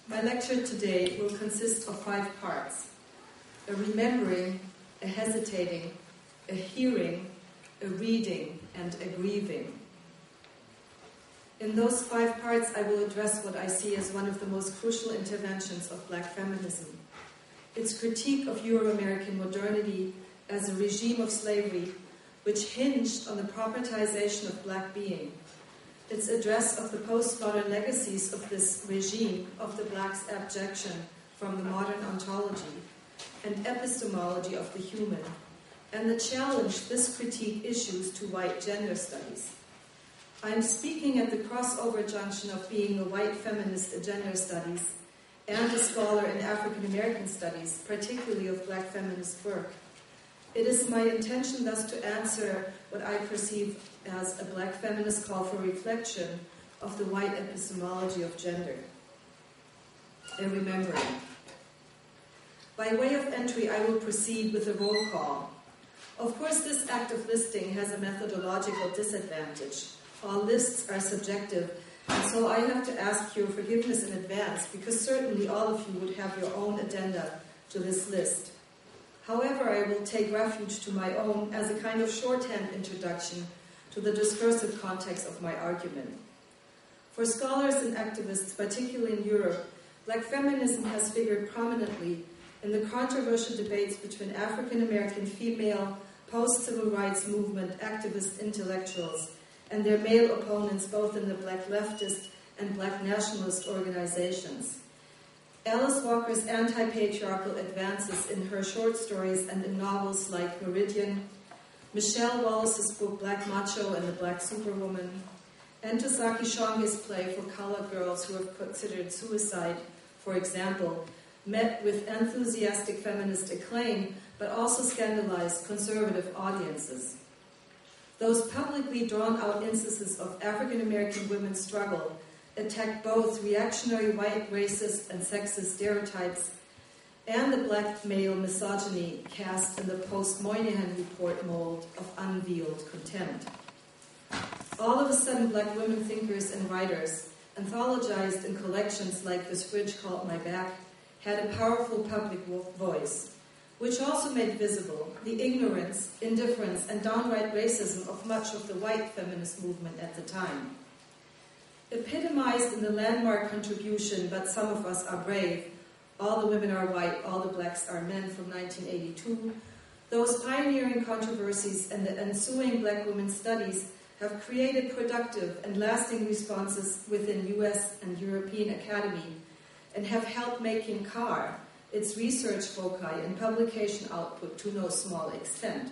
My lecture today will consist of 5 parts: a remembering, a hesitating, a hearing, a reading, and a grieving. In those 5 parts, I will address what I see as one of the most crucial interventions of Black feminism: its critique of Euro-American modernity as a regime of slavery which hinged on the propertization of Black being, its address of the postmodern legacies of this regime, of the Black's abjection from the modern ontology and epistemology of the human, and the challenge this critique issues to white gender studies. I am speaking at the crossover junction of being a white feminist in gender studies and a scholar in African American studies, particularly of Black feminist work. It is my intention thus to answer what I perceive as a Black feminist call for reflection of the white epistemology of gender. A remembering. By way of entry, I will proceed with a roll call. Of course, this act of listing has a methodological disadvantage. All lists are subjective, and so I have to ask your forgiveness in advance, because certainly all of you would have your own addenda to this list. However, I will take refuge to my own as a kind of shorthand introduction to the discursive context of my argument. For scholars and activists, particularly in Europe, Black feminism has figured prominently in the controversial debates between African American female post-civil rights movement activist intellectuals and their male opponents both in the Black leftist and Black nationalist organizations. Alice Walker's anti-patriarchal advances in her short stories and in novels like Meridian, Michelle Wallace's book Black Macho and the Black Superwoman, and Tosaki Shonge's play for colored girls who have considered suicide, for example, met with enthusiastic feminist acclaim, but also scandalized conservative audiences. Those publicly drawn-out instances of African American women's struggle attacked both reactionary white racist and sexist stereotypes and the Black male misogyny cast in the post-Moynihan report mold of unveiled contempt. All of a sudden, Black women thinkers and writers, anthologized in collections like This Fridge Called My Back, had a powerful public voice, which also made visible the ignorance, indifference, and downright racism of much of the white feminist movement at the time. Epitomized in the landmark contribution, But Some of Us Are Brave, All the Women Are White, All the Blacks Are Men from 1982, those pioneering controversies and the ensuing Black women's studies have created productive and lasting responses within US and European academy and have helped making CAR, its research foci and publication output, to no small extent.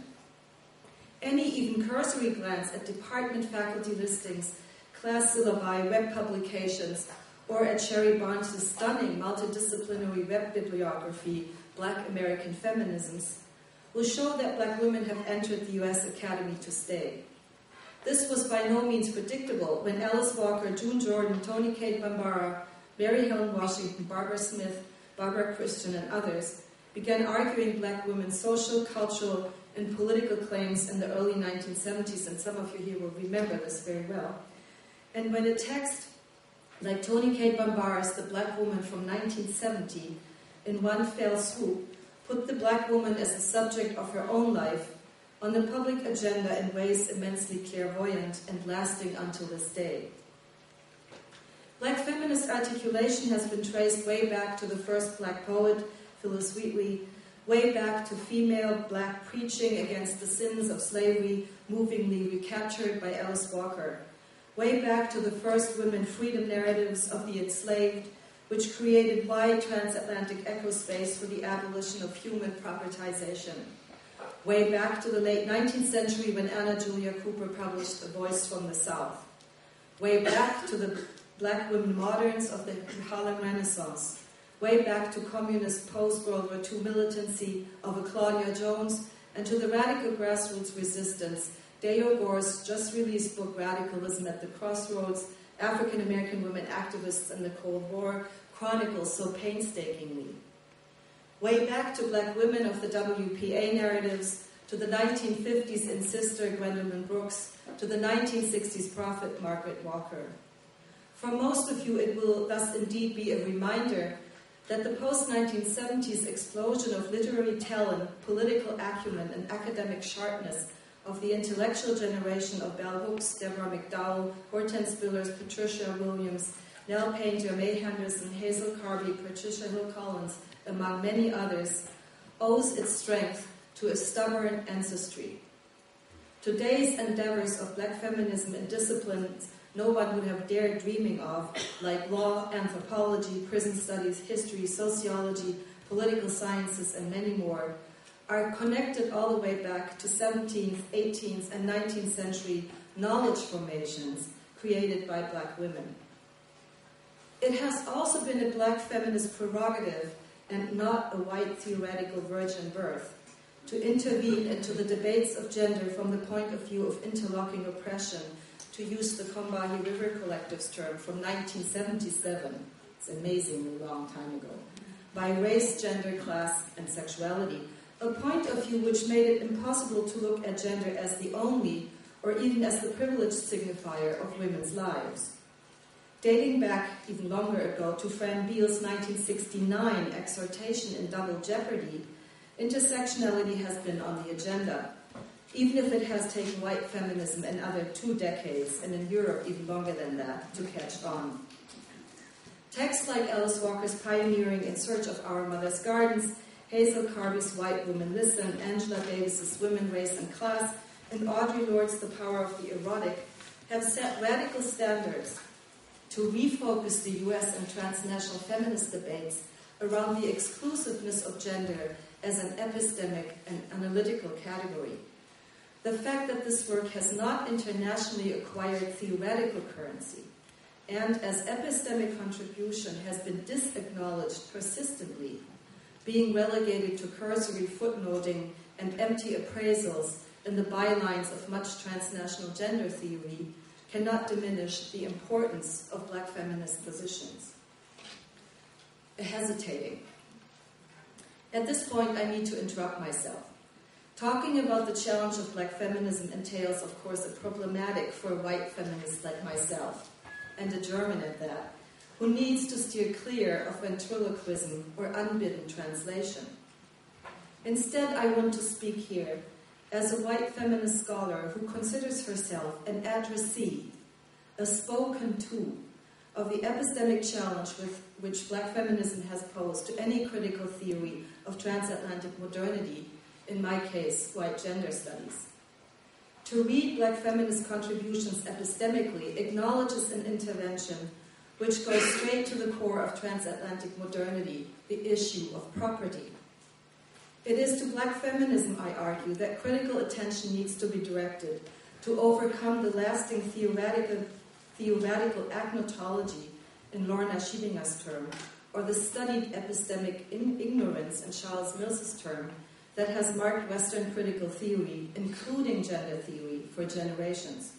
Any even cursory glance at department faculty listings, class syllabi, web publications, or at Sherry Barnes' stunning multidisciplinary web bibliography, Black American Feminisms, will show that Black women have entered the US Academy to stay. This was by no means predictable when Alice Walker, June Jordan, Toni Cade Bambara, Mary Helen Washington, Barbara Smith, Barbara Christian, and others began arguing Black women's social, cultural, and political claims in the early 1970s, and some of you here will remember this very well. And when a text like Toni Cade Bambara's The Black Woman from 1970, in one fell swoop, put the Black woman as the subject of her own life on the public agenda in ways immensely clairvoyant and lasting until this day. Black feminist articulation has been traced way back to the first Black poet, Phyllis Wheatley, way back to female Black preaching against the sins of slavery, movingly recaptured by Alice Walker, way back to the first women freedom narratives of the enslaved, which created wide transatlantic echo space for the abolition of human propertization, way back to the late 19th century when Anna Julia Cooper published A Voice from the South, way back to the Black women moderns of the Harlem Renaissance, way back to communist post-World War II militancy of a Claudia Jones, and to the radical grassroots resistance, Deo Gore's just-released book Radicalism at the Crossroads, African American Women Activists in the Cold War, chronicles so painstakingly. Way back to Black women of the WPA narratives, to the 1950s in Sister Gwendolyn Brooks, to the 1960s prophet Margaret Walker. For most of you, it will thus indeed be a reminder that the post-1970s explosion of literary talent, political acumen, and academic sharpness of the intellectual generation of Bell Hooks, Deborah McDowell, Hortense Billers, Patricia Williams, Nell Painter, May Henderson, Hazel Carby, Patricia Hill Collins, among many others, owes its strength to a stubborn ancestry. Today's endeavors of black feminism in disciplines no one would have dared dreaming of, like law, anthropology, prison studies, history, sociology, political sciences, and many more, are connected all the way back to 17th, 18th, and 19th century knowledge formations created by black women. It has also been a black feminist prerogative, and not a white theoretical virgin birth, to intervene into the debates of gender from the point of view of interlocking oppression, to use the Combahee River Collective's term from 1977, it's an amazingly long time ago, by race, gender, class, and sexuality, a point of view which made it impossible to look at gender as the only, or even as the privileged signifier of women's lives. Dating back even longer ago to Fran Beale's 1969 exhortation in Double Jeopardy, intersectionality has been on the agenda, even if it has taken white feminism another 2 decades, and in Europe even longer than that, to catch on. Texts like Alice Walker's Pioneering in Search of Our Mother's Gardens, Hazel Carby's White Women Listen, Angela Davis's Women, Race and Class, and Audre Lorde's The Power of the Erotic have set radical standards to refocus the US and transnational feminist debates around the exclusiveness of gender as an epistemic and analytical category. The fact that this work has not internationally acquired theoretical currency, and as epistemic contribution has been disacknowledged persistently, being relegated to cursory footnoting and empty appraisals in the bylines of much transnational gender theory, cannot diminish the importance of black feminist positions. Hesitating. At this point, I need to interrupt myself. Talking about the challenge of black feminism entails, of course, a problematic for a white feminist like myself, and a German at that, who needs to steer clear of ventriloquism or unbidden translation. Instead, I want to speak here as a white feminist scholar who considers herself an addressee, a spoken to, of the epistemic challenge with which black feminism has posed to any critical theory of transatlantic modernity, in my case, white gender studies. To read black feminist contributions epistemically acknowledges an intervention which goes straight to the core of transatlantic modernity, the issue of property. It is to black feminism, I argue, that critical attention needs to be directed to overcome the lasting theoretical agnotology, in Lorna Schiedinger's term, or the studied epistemic ignorance, in Charles Mills's term, that has marked Western critical theory, including gender theory, for generations.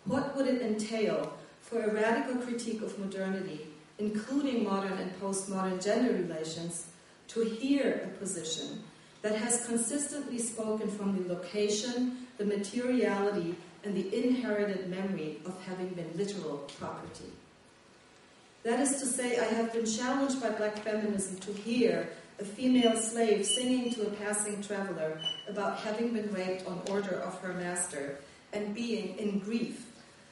What would it entail for a radical critique of modernity, including modern and postmodern gender relations, to hear a position that has consistently spoken from the location, the materiality, and the inherited memory of having been literal property? That is to say, I have been challenged by black feminism to hear a female slave singing to a passing traveler about having been raped on order of her master and being in grief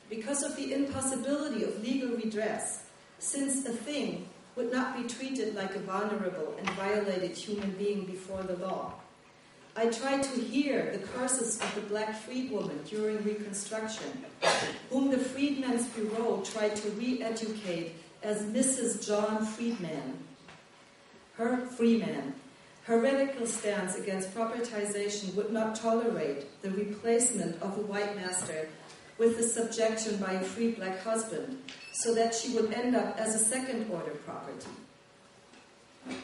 because of the impossibility of legal redress, since a thing would not be treated like a vulnerable and violated human being before the law. I tried to hear the curses of the black freedwoman during Reconstruction, whom the Freedmen's Bureau tried to re-educate as Mrs. John Freedman. Her freeman, her radical stance against propertization would not tolerate the replacement of a white master with the subjection by a free black husband, so that she would end up as a second-order property.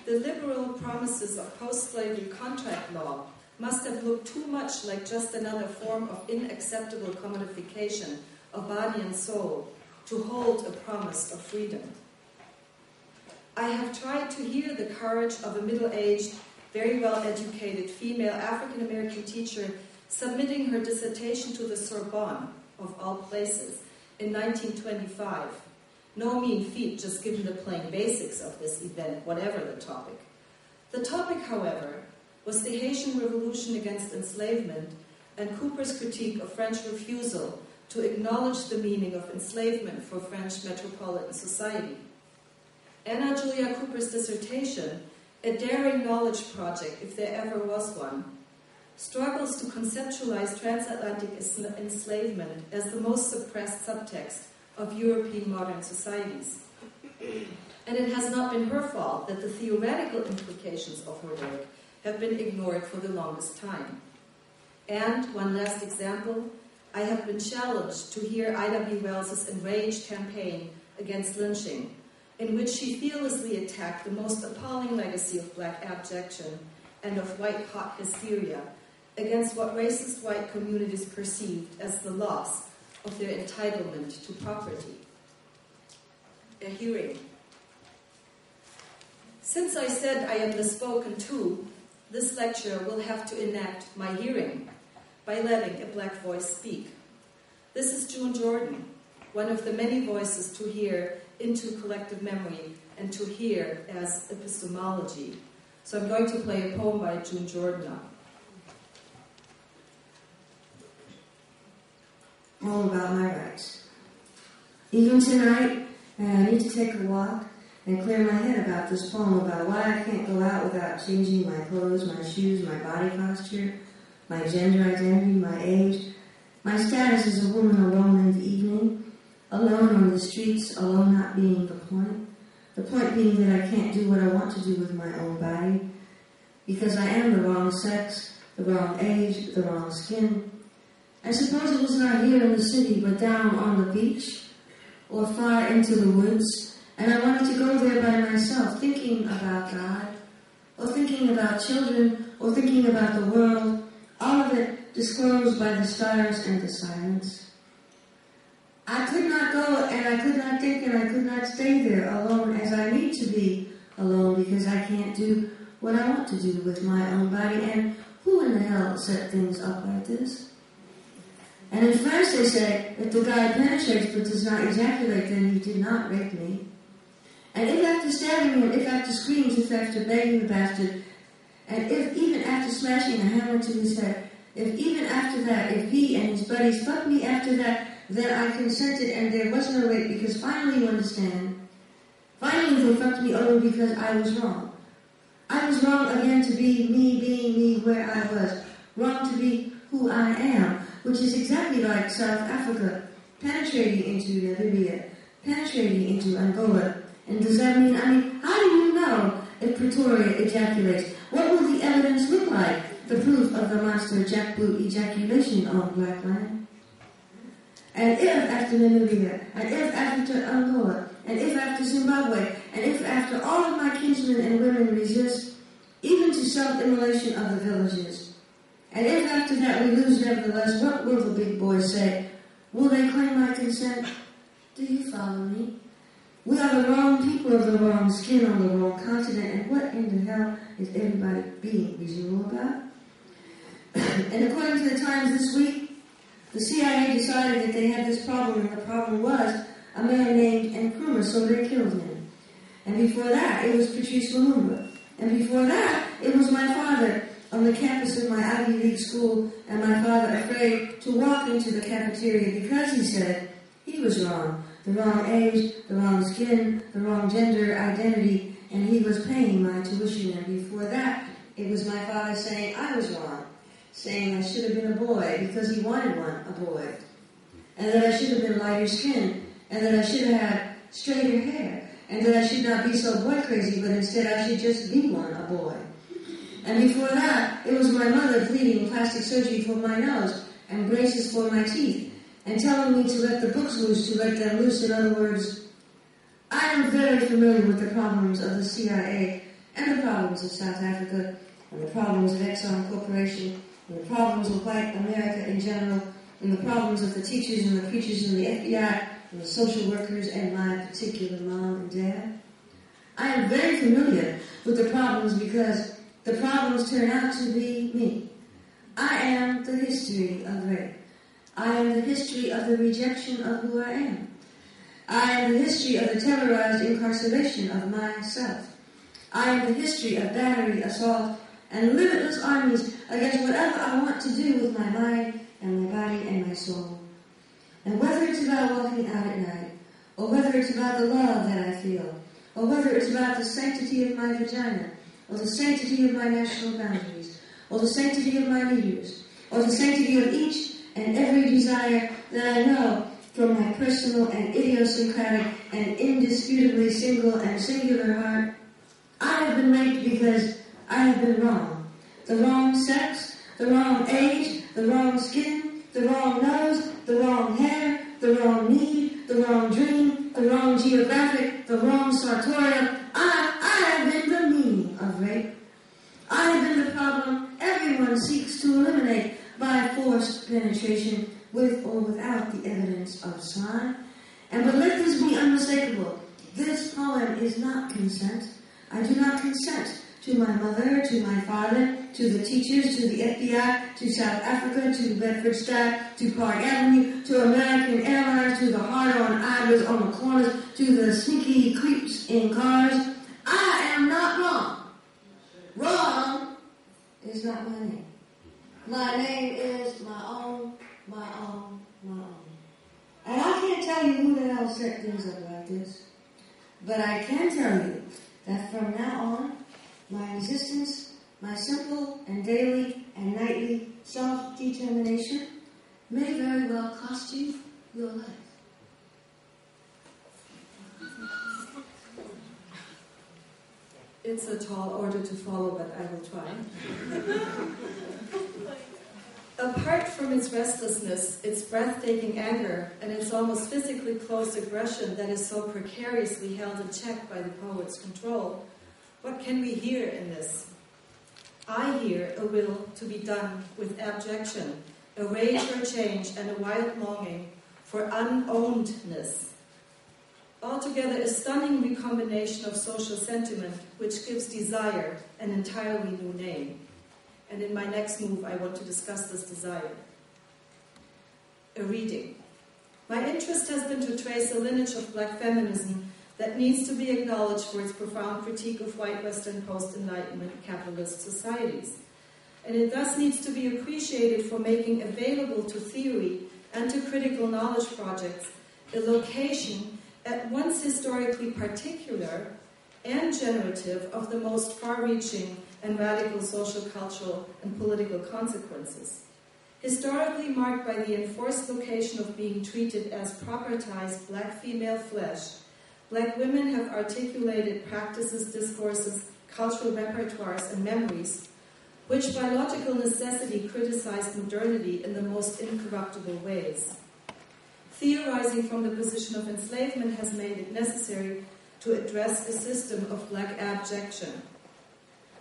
The liberal promises of post-slavery contract law must have looked too much like just another form of unacceptable commodification of body and soul to hold a promise of freedom. I have tried to hear the courage of a middle-aged, very well-educated female African-American teacher submitting her dissertation to the Sorbonne, of all places, in 1925. No mean feat, just given the plain basics of this event, whatever the topic. The topic, however, was the Haitian Revolution against enslavement and Cooper's critique of French refusal to acknowledge the meaning of enslavement for French metropolitan society. Anna Julia Cooper's dissertation, a daring knowledge project, if there ever was one, struggles to conceptualize transatlantic enslavement as the most suppressed subtext of European modern societies. And it has not been her fault that the theoretical implications of her work have been ignored for the longest time. And, one last example, I have been challenged to hear Ida B. Wells's enraged campaign against lynching, in which she fearlessly attacked the most appalling legacy of black abjection and of white hot hysteria against what racist white communities perceived as the loss of their entitlement to property. A hearing. Since I said I am the spoken to, this lecture will have to enact my hearing by letting a black voice speak. This is June Jordan, one of the many voices to hear into collective memory and to hear as epistemology. So I'm going to play a poem by June Jordan now. All about my rights. Even tonight, I need to take a walk and clear my head about this poem about why I can't go out without changing my clothes, my shoes, my body posture, my gender identity, my age, my status as a woman alone in the evening, alone on the streets, alone not being the point. The point being that I can't do what I want to do with my own body because I am the wrong sex, the wrong age, the wrong skin. I suppose it was not here in the city, but down on the beach or far into the woods, and I wanted to go there by myself, thinking about God, or thinking about children, or thinking about the world, all of it disclosed by the stars and the silence. I could not go, and I could not think, and I could not stay there alone as I need to be alone because I can't do what I want to do with my own body. And who in the hell set things up like this? And in France they say, if the guy penetrates but does not ejaculate, then he did not rape me. And if after stabbing him, if after screams, if after begging the bastard, and if even after smashing a hammer to his head, if even after that, if he and his buddies fucked me after that, then I consented and there was no rape because finally, you understand, finally they fucked me over because I was wrong. I was wrong again to be me being me where I was, wrong to be who I am, which is exactly like South Africa penetrating into Namibia, penetrating into Angola. And does that mean, how do you know if Pretoria ejaculates? What will the evidence look like? The proof of the monster jackboot ejaculation on black land? And if after Namibia, and if after Angola, and if after Zimbabwe, and if after all of my kinsmen and women resist, even to self-immolation of the villages, and if after that we lose nevertheless, what will the big boys say? Will they claim my consent? Do you follow me? We are the wrong people of the wrong skin on the wrong continent, and what in the hell is everybody being reasonable about? And according to the Times this week, the CIA decided that they had this problem, and the problem was a man named Nkrumah, so they killed him. And before that, it was Patrice Lumumba. And before that, it was my father on the campus of my Ivy League school, and my father afraid to walk into the cafeteria because he said he was wrong. The wrong age, the wrong skin, the wrong gender identity, and he was paying my tuition. And before that, it was my father saying I was wrong, saying I should have been a boy because he wanted a boy, and that I should have been lighter skinned, and that I should have had straighter hair, and that I should not be so boy crazy, but instead I should just be a boy. And before that, it was my mother pleading plastic surgery for my nose and braces for my teeth, and telling me to let the books loose, to let them loose. In other words, I am very familiar with the problems of the CIA, and the problems of South Africa, and the problems of Exxon Corporation, and the problems of white America in general, and the problems of the teachers and the preachers and the FBI, and the social workers, and my particular mom and dad. I am very familiar with the problems because the problems turn out to be me. I am the history of rape. I am the history of the rejection of who I am. I am the history of the terrorized incarceration of myself. I am the history of battery, assault, and limitless armies against whatever I want to do with my mind and my body and my soul. And whether it's about walking out at night, or whether it's about the love that I feel, or whether it's about the sanctity of my vagina, or the sanctity of my national boundaries, or the sanctity of my leaders, or the sanctity of each and every desire that I know from my personal and idiosyncratic and indisputably single and singular heart, I have been raped because I have been wrong. The wrong sex, the wrong age, the wrong skin, the wrong nose, the wrong hair, the wrong need, the wrong dream, the wrong geographic, the wrong sartorial. I have been the meaning of rape. I have been the problem everyone seeks to eliminate by forced penetration with or without the evidence of slime. And but let this be unmistakable. This poem is not consent. I do not consent to my mother, to my father, to the teachers, to the FBI, to South Africa, to Bedford-Stuyvesant, to Park Avenue, to American Airlines, to the hard-on idlers on the corners, to the sneaky creeps in cars. I am not wrong. Wrong is not my name. My name is my own. And I can't tell you who the hell set things up like this, but I can tell you that from now on, my existence, my simple and daily and nightly self-determination may very well cost you your life. It's a tall order to follow, but I will try. Apart from its restlessness, its breathtaking anger, and its almost physically closed aggression that is so precariously held in check by the poet's control, what can we hear in this? I hear a will to be done with abjection, a rage for change, and a wild longing for unownedness. Altogether, a stunning recombination of social sentiment which gives desire an entirely new name. And in my next move, I want to discuss this desire. A reading. My interest has been to trace a lineage of black feminism that needs to be acknowledged for its profound critique of white Western post-Enlightenment capitalist societies. And it thus needs to be appreciated for making available to theory and to critical knowledge projects a location at once historically particular and generative of the most far-reaching and radical social, cultural, and political consequences. Historically marked by the enforced location of being treated as propertized black female flesh, black women have articulated practices, discourses, cultural repertoires, and memories which by logical necessity criticize modernity in the most incorruptible ways. Theorizing from the position of enslavement has made it necessary to address a system of black abjection.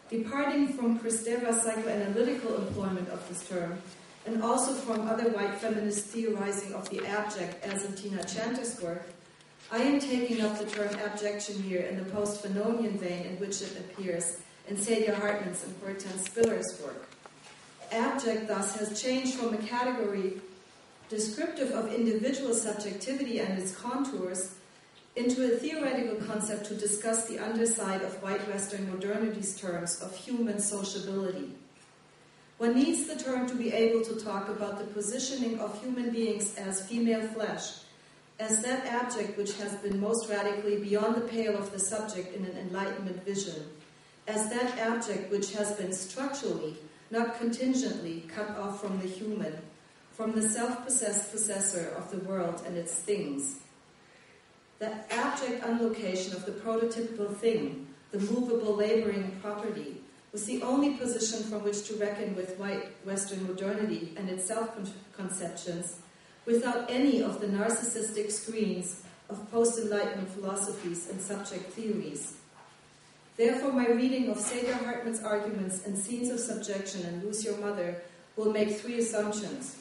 Departing from Kristeva's psychoanalytical employment of this term, and also from other white feminist theorizing of the abject, as in Tina Chanter's work, I am taking up the term abjection here in the post-Fanonian vein in which it appears in Saidiya Hartman's and Hortense Spiller's work. Abject, thus, has changed from a category descriptive of individual subjectivity and its contours into a theoretical concept to discuss the underside of white Western modernity's terms of human sociability. One needs the term to be able to talk about the positioning of human beings as female flesh, as that abject which has been most radically beyond the pale of the subject in an Enlightenment vision, as that abject which has been structurally, not contingently, cut off from the human, from the self-possessed possessor of the world and its things. That abject unlocation of the prototypical thing, the movable laboring property, was the only position from which to reckon with white Western modernity and its self-conceptions, without any of the narcissistic screens of post-Enlightenment philosophies and subject theories. Therefore, my reading of Saidiya Hartman's arguments and Scenes of Subjection and Lose Your Mother will make three assumptions.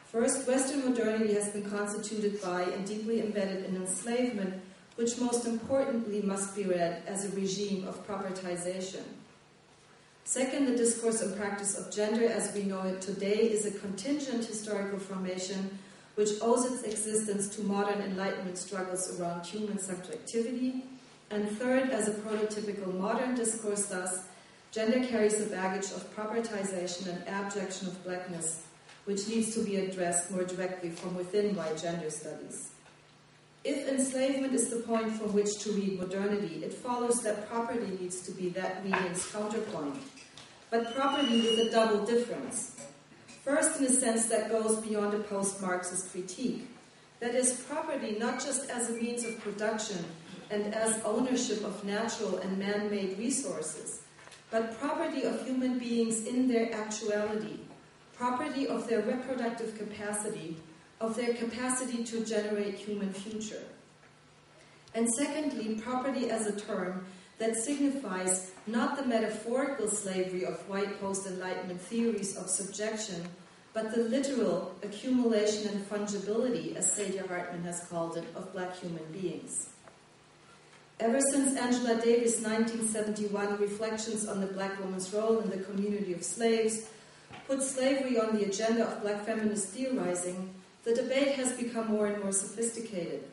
First, Western modernity has been constituted by and deeply embedded in enslavement, which most importantly must be read as a regime of propertization. Second, the discourse and practice of gender as we know it today is a contingent historical formation which owes its existence to modern Enlightenment struggles around human subjectivity. And third, as a prototypical modern discourse thus, gender carries a baggage of propertization and abjection of blackness, which needs to be addressed more directly from within white gender studies. If enslavement is the point from which to read modernity, it follows that property needs to be that reading's counterpoint, but property with a double difference. First, in a sense that goes beyond a post-Marxist critique. That is, property not just as a means of production and as ownership of natural and man-made resources, but property of human beings in their actuality, property of their reproductive capacity, of their capacity to generate human future. And secondly, property as a term that signifies not the metaphorical slavery of white post-Enlightenment theories of subjection, but the literal accumulation and fungibility, as Saidiya Hartman has called it, of black human beings. Ever since Angela Davis' 1971 Reflections on the Black Woman's Role in the Community of Slaves put slavery on the agenda of black feminist theorizing, the debate has become more and more sophisticated.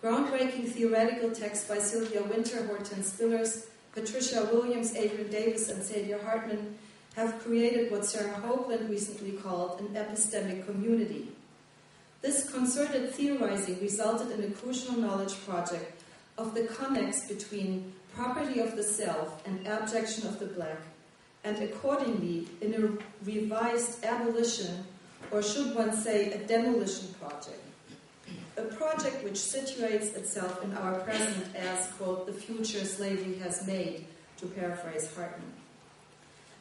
Groundbreaking theoretical texts by Sylvia Winter, Hortense Spillers, Patricia Williams, Adrian Davis, and Saidiya Hartman have created what Sarah Hoagland recently called an epistemic community. This concerted theorizing resulted in a crucial knowledge project of the connex between property of the self and abjection of the black, and accordingly in a revised abolition, or should one say a demolition project. A project which situates itself in our present as, quote, the future slavery has made, to paraphrase Hartman.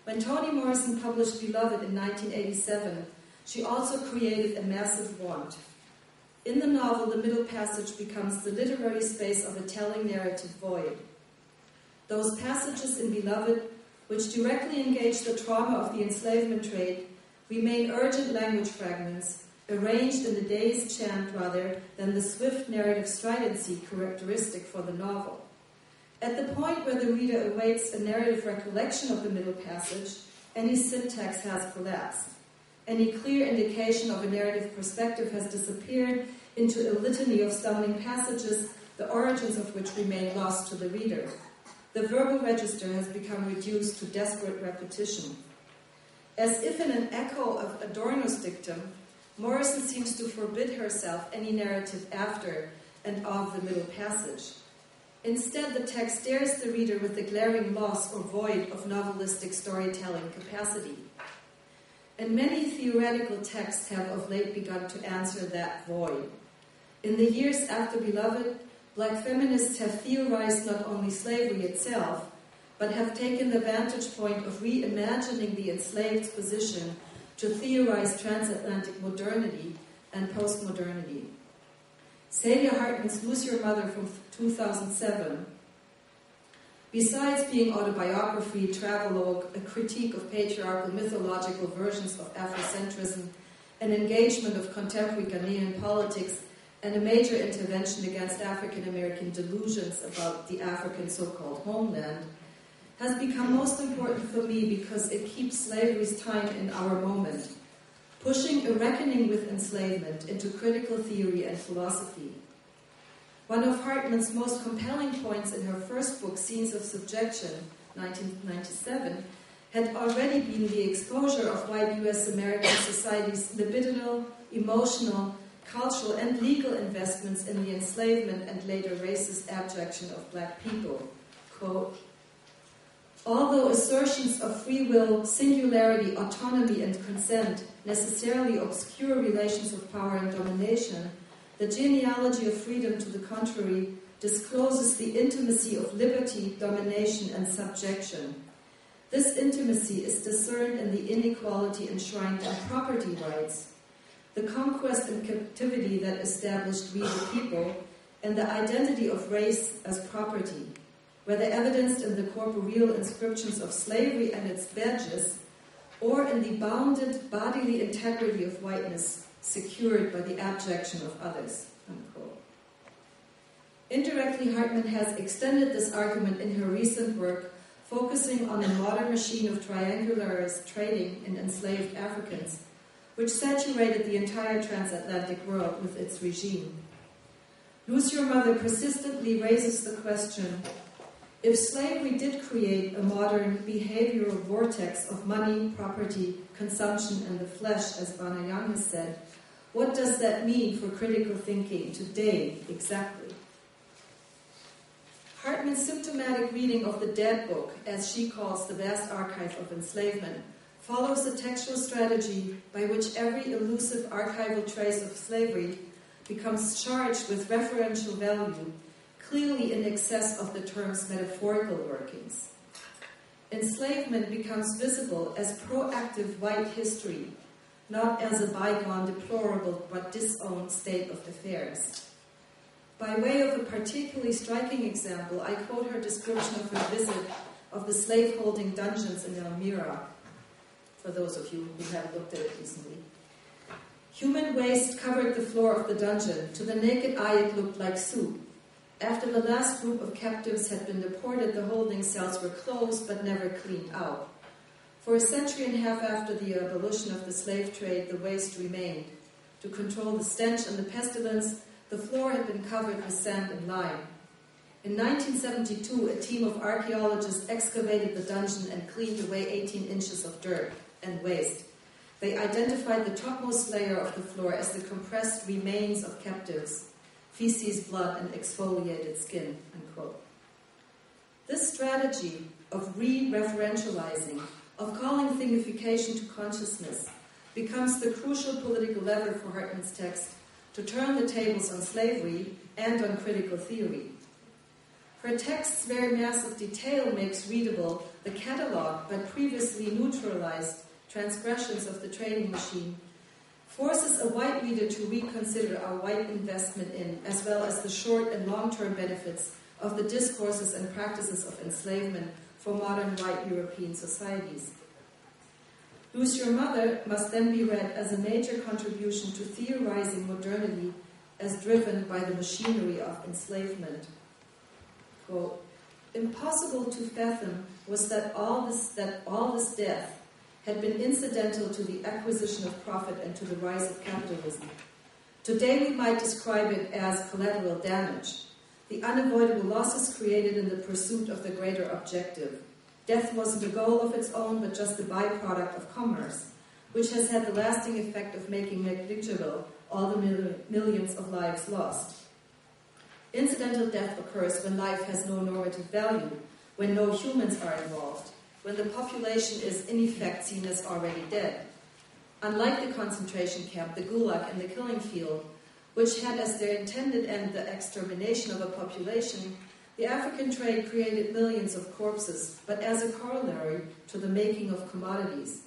When Toni Morrison published Beloved in 1987, she also created a massive want. In the novel, the middle passage becomes the literary space of a telling narrative void. Those passages in Beloved, which directly engage the trauma of the enslavement trade, remain urgent language fragments, arranged in the day's chant rather than the swift narrative stridency characteristic for the novel. At the point where the reader awaits a narrative recollection of the middle passage, any syntax has collapsed. Any clear indication of a narrative perspective has disappeared into a litany of stumbling passages, the origins of which remain lost to the reader. The verbal register has become reduced to desperate repetition. As if in an echo of Adorno's dictum, Morrison seems to forbid herself any narrative after and of the middle passage. Instead, the text stares the reader with the glaring loss or void of novelistic storytelling capacity. And many theoretical texts have of late begun to answer that void. In the years after Beloved, black feminists have theorized not only slavery itself, but have taken the vantage point of reimagining the enslaved's position to theorize transatlantic modernity and postmodernity. Saidiya Hartman's Lose Your Mother from 2007, besides being autobiography, travelogue, a critique of patriarchal mythological versions of Afrocentrism, an engagement of contemporary Ghanaian politics, and a major intervention against African American delusions about the African so-called homeland, has become most important for me because it keeps slavery's time in our moment, pushing a reckoning with enslavement into critical theory and philosophy. One of Hartman's most compelling points in her first book, Scenes of Subjection, 1997, had already been the exposure of white U.S. American society's libidinal, emotional, cultural, and legal investments in the enslavement and later racist abjection of black people. Quote, although assertions of free will, singularity, autonomy, and consent necessarily obscure relations of power and domination, the genealogy of freedom, to the contrary, discloses the intimacy of liberty, domination, and subjection. This intimacy is discerned in the inequality enshrined in property rights, the conquest and captivity that established we the people, and the identity of race as property, whether evidenced in the corporeal inscriptions of slavery and its badges, or in the bounded bodily integrity of whiteness secured by the abjection of others. Unquote. Indirectly, Hartman has extended this argument in her recent work, focusing on the modern machine of triangularized trading in enslaved Africans, which saturated the entire transatlantic world with its regime. Lose Your Mother persistently raises the question, if slavery did create a modern behavioral vortex of money, property, consumption, and the flesh, as Bana Young has said, what does that mean for critical thinking today exactly? Hartman's symptomatic reading of the Dead Book, as she calls the vast archive of enslavement, follows a textual strategy by which every elusive archival trace of slavery becomes charged with referential value, clearly in excess of the term's metaphorical workings. Enslavement becomes visible as proactive white history, not as a bygone, deplorable, but disowned state of affairs. By way of a particularly striking example, I quote her description of her visit of the slave-holding dungeons in Elmira, for those of you who have looked at it recently. Human waste covered the floor of the dungeon. To the naked eye it looked like soup. After the last group of captives had been deported, the holding cells were closed but never cleaned out. For a century and a half after the abolition of the slave trade, the waste remained. To control the stench and the pestilence, the floor had been covered with sand and lime. In 1972, a team of archaeologists excavated the dungeon and cleaned away 18 inches of dirt and waste. They identified the topmost layer of the floor as the compressed remains of captives, feces, blood, and exfoliated skin, unquote. This strategy of re-referentializing, of calling thingification to consciousness, becomes the crucial political lever for Hartman's text to turn the tables on slavery and on critical theory. Her text's very mass of detail makes readable the catalog, but previously neutralized, transgressions of the trading machine, forces a white reader to reconsider our white investment in, as well as the short and long-term benefits of the discourses and practices of enslavement for modern white European societies. Lose Your Mother must then be read as a major contribution to theorizing modernity as driven by the machinery of enslavement. Quote, impossible to fathom was that all this death had been incidental to the acquisition of profit and to the rise of capitalism. Today we might describe it as collateral damage, the unavoidable losses created in the pursuit of the greater objective. Death wasn't a goal of its own, but just the byproduct of commerce, which has had the lasting effect of making negligible all the millions of lives lost. Incidental death occurs when life has no normative value, when no humans are involved, when the population is in effect seen as already dead. Unlike the concentration camp, the gulag, and the killing field, which had as their intended end the extermination of a population, the African trade created millions of corpses, but as a corollary to the making of commodities.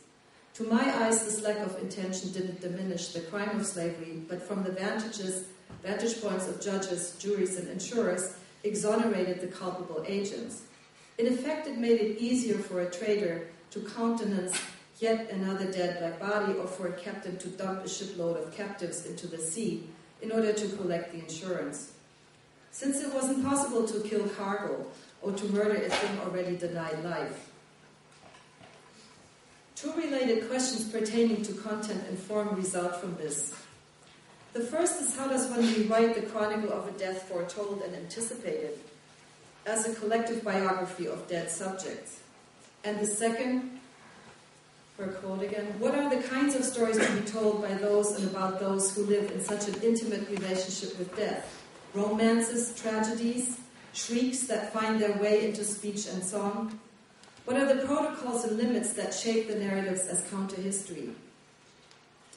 To my eyes, this lack of intention didn't diminish the crime of slavery, but from the vantage points of judges, juries, and insurers, exonerated the culpable agents. In effect, it made it easier for a trader to countenance yet another dead black body, or for a captain to dump a shipload of captives into the sea in order to collect the insurance. Since it wasn't possible to kill cargo or to murder a thing already denied life. Two related questions pertaining to content and form result from this. The first is, how does one rewrite the chronicle of a death foretold and anticipated as a collective biography of dead subjects? And the second, for a quote again, what are the kinds of stories to be told by those and about those who live in such an intimate relationship with death? Romances, tragedies, shrieks that find their way into speech and song? What are the protocols and limits that shape the narratives as counter-history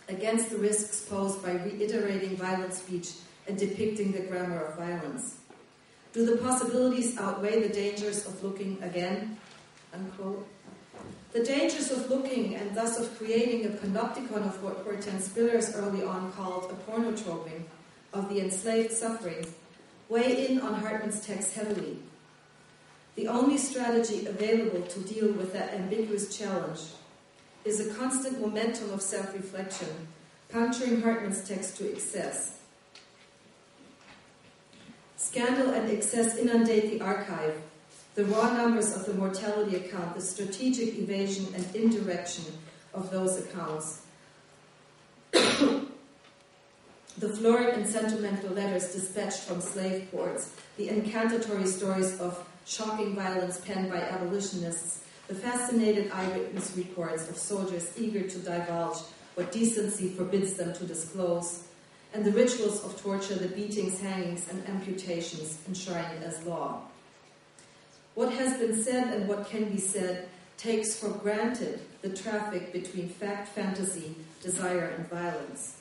against the risks posed by reiterating violent speech and depicting the grammar of violence? Do the possibilities outweigh the dangers of looking again? Unquote. The dangers of looking, and thus of creating a panopticon of what Hortense Spillers early on called a pornotroping of the enslaved suffering, weigh in on Hartman's text heavily. The only strategy available to deal with that ambiguous challenge is a constant momentum of self-reflection, puncturing Hartman's text to excess. Scandal and excess inundate the archive, the raw numbers of the mortality account, the strategic evasion and indirection of those accounts, the florid and sentimental letters dispatched from slave ports, the incantatory stories of shocking violence penned by abolitionists, the fascinated eyewitness reports of soldiers eager to divulge what decency forbids them to disclose, and the rituals of torture, the beatings, hangings, and amputations enshrined as law. What has been said and what can be said takes for granted the traffic between fact, fantasy, desire, and violence.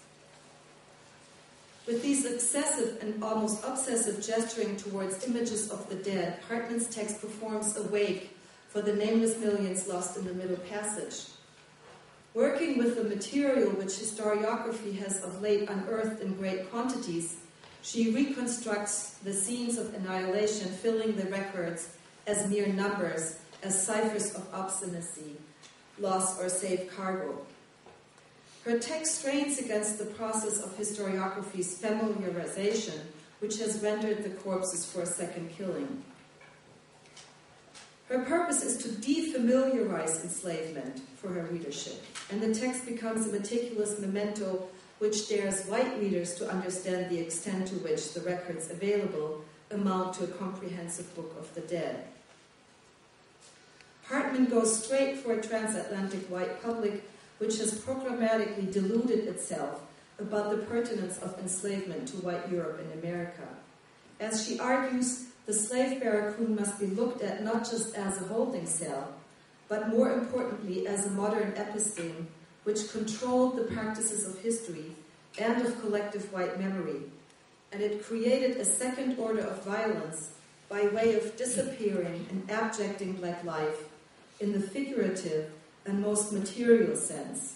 With these excessive and almost obsessive gesturing towards images of the dead, Hartman's text performs a wake for the nameless millions lost in the Middle Passage. Working with the material which historiography has of late unearthed in great quantities, she reconstructs the scenes of annihilation, filling the records as mere numbers, as ciphers of obstinacy, loss or saved cargo. Her text strains against the process of historiography's familiarization, which has rendered the corpses for a second killing. Her purpose is to defamiliarize enslavement for her readership, and the text becomes a meticulous memento which dares white readers to understand the extent to which the records available amount to a comprehensive book of the dead. Hartman goes straight for a transatlantic white public which has programmatically deluded itself about the pertinence of enslavement to white Europe and America. As she argues, the slave barracoon must be looked at not just as a holding cell, but more importantly as a modern episteme which controlled the practices of history and of collective white memory, and it created a second order of violence by way of disappearing and abjecting black life in the figurative and most material sense.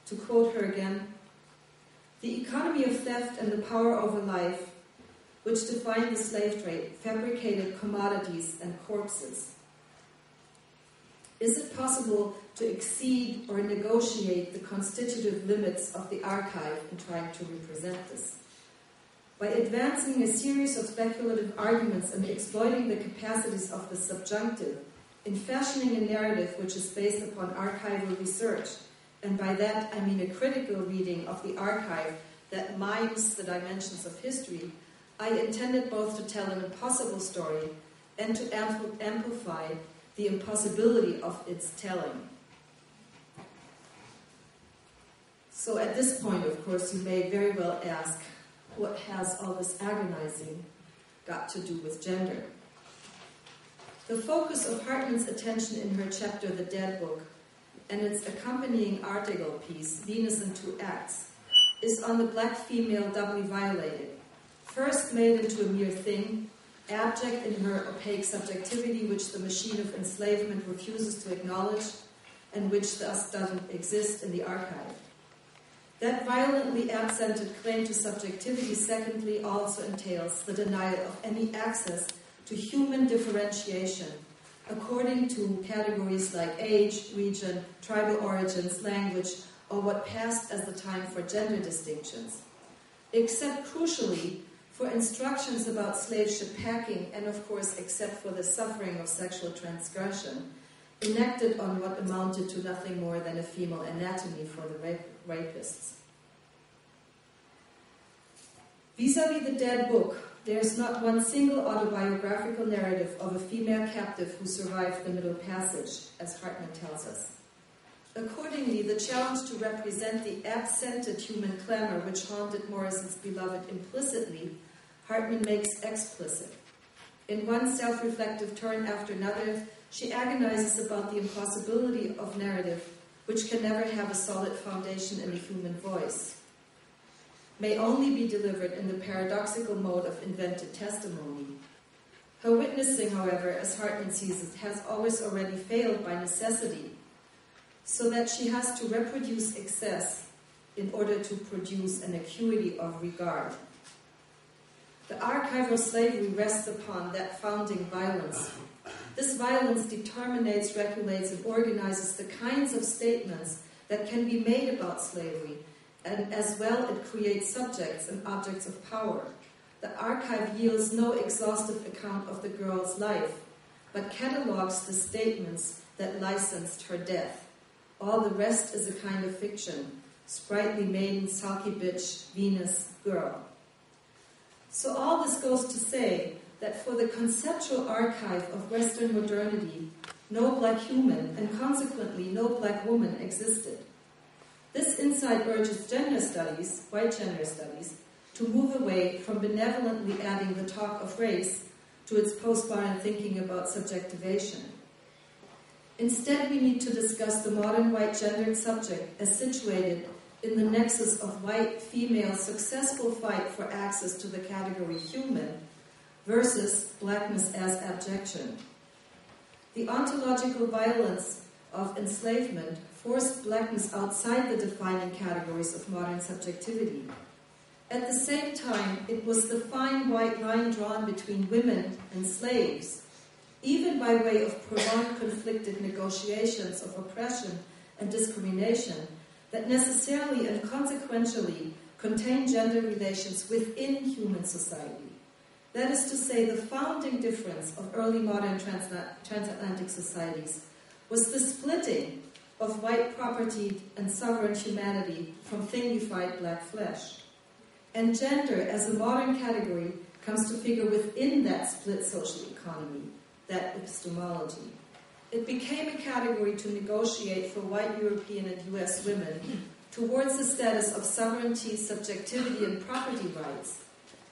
To quote her again, "The economy of theft and the power over life, which defined the slave trade, fabricated commodities and corpses. Is it possible to exceed or negotiate the constitutive limits of the archive in trying to represent this? By advancing a series of speculative arguments and exploiting the capacities of the subjunctive, in fashioning a narrative which is based upon archival research, and by that I mean a critical reading of the archive that mimes the dimensions of history, I intended both to tell an impossible story and to amplify the impossibility of its telling." So at this point, of course, you may very well ask, what has all this agonizing got to do with gender? The focus of Hartman's attention in her chapter, The Dead Book, and its accompanying article piece, Venus in Two Acts, is on the black female doubly violated, first made into a mere thing, abject in her opaque subjectivity which the machine of enslavement refuses to acknowledge, and which thus doesn't exist in the archive. That violently absented claim to subjectivity, secondly, also entails the denial of any access to human differentiation according to categories like age, region, tribal origins, language, or what passed as the time for gender distinctions, except crucially for instructions about slave ship packing and, of course, except for the suffering of sexual transgression, enacted on what amounted to nothing more than a female anatomy for the rapists. Vis-à-vis The Dead Book, there is not one single autobiographical narrative of a female captive who survived the Middle Passage, as Hartman tells us. Accordingly, the challenge to represent the absented human clamor which haunted Morrison's beloved implicitly, Hartman makes explicit. In one self-reflective turn after another, she agonizes about the impossibility of narrative which can never have a solid foundation in the human voice, may only be delivered in the paradoxical mode of invented testimony. Her witnessing, however, as Hartman sees it, has always already failed by necessity, so that she has to reproduce excess in order to produce an acuity of regard. The archival slavery rests upon that founding violence. This violence determinates, regulates, and organizes the kinds of statements that can be made about slavery, and as well it creates subjects and objects of power. The archive yields no exhaustive account of the girl's life, but catalogues the statements that licensed her death. All the rest is a kind of fiction. Sprightly maiden, sulky bitch, Venus, girl. So all this goes to say that for the conceptual archive of Western modernity, no black human, and consequently no black woman, existed. This insight urges gender studies, white gender studies, to move away from benevolently adding the talk of race to its postmodern thinking about subjectivation. Instead, we need to discuss the modern white gendered subject as situated in the nexus of white female successful fight for access to the category human versus blackness as abjection. The ontological violence of enslavement forced blackness outside the defining categories of modern subjectivity. At the same time, it was the fine white line drawn between women and slaves, even by way of prolonged conflicted negotiations of oppression and discrimination, that necessarily and consequentially contain gender relations within human society. That is to say, the founding difference of early modern transatlantic societies was the splitting of white property and sovereign humanity from thingified black flesh. And gender, as a modern category, comes to figure within that split social economy, that epistemology. It became a category to negotiate for white European and US women towards the status of sovereignty, subjectivity, and property rights,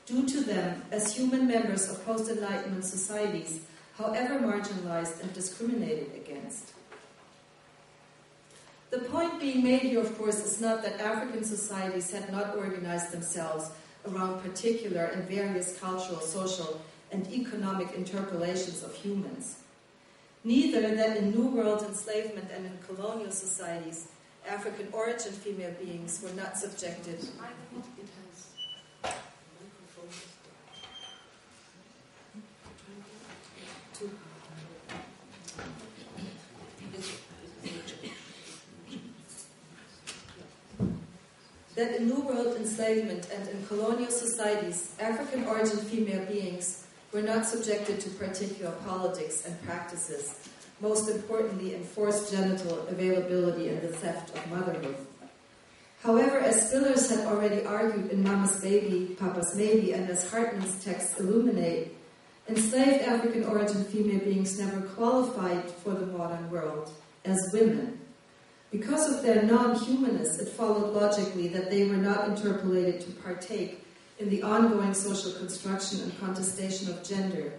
due to them as human members of post-Enlightenment societies, however marginalized and discriminated against. The point being made here, of course, is not that African societies had not organized themselves around particular and various cultural, social, and economic interpolations of humans. Neither that in New World enslavement and in colonial societies, African origin female beings were not subjected that in New World enslavement and in colonial societies, African origin female beings were not subjected to particular politics and practices, most importantly enforced genital availability and the theft of motherhood. However, as Spillers had already argued in Mama's Baby, Papa's Maybe, and as Hartman's texts illuminate, enslaved African origin female beings never qualified for the modern world as women. Because of their non-humanness, it followed logically that they were not interpolated to partake in the ongoing social construction and contestation of gender.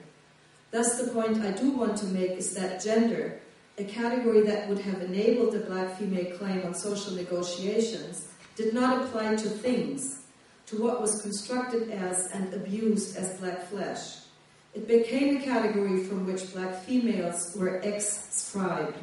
Thus, the point I do want to make is that gender, a category that would have enabled the black female claim on social negotiations, did not apply to things, to what was constructed as and abused as black flesh. It became a category from which black females were ex-scribed.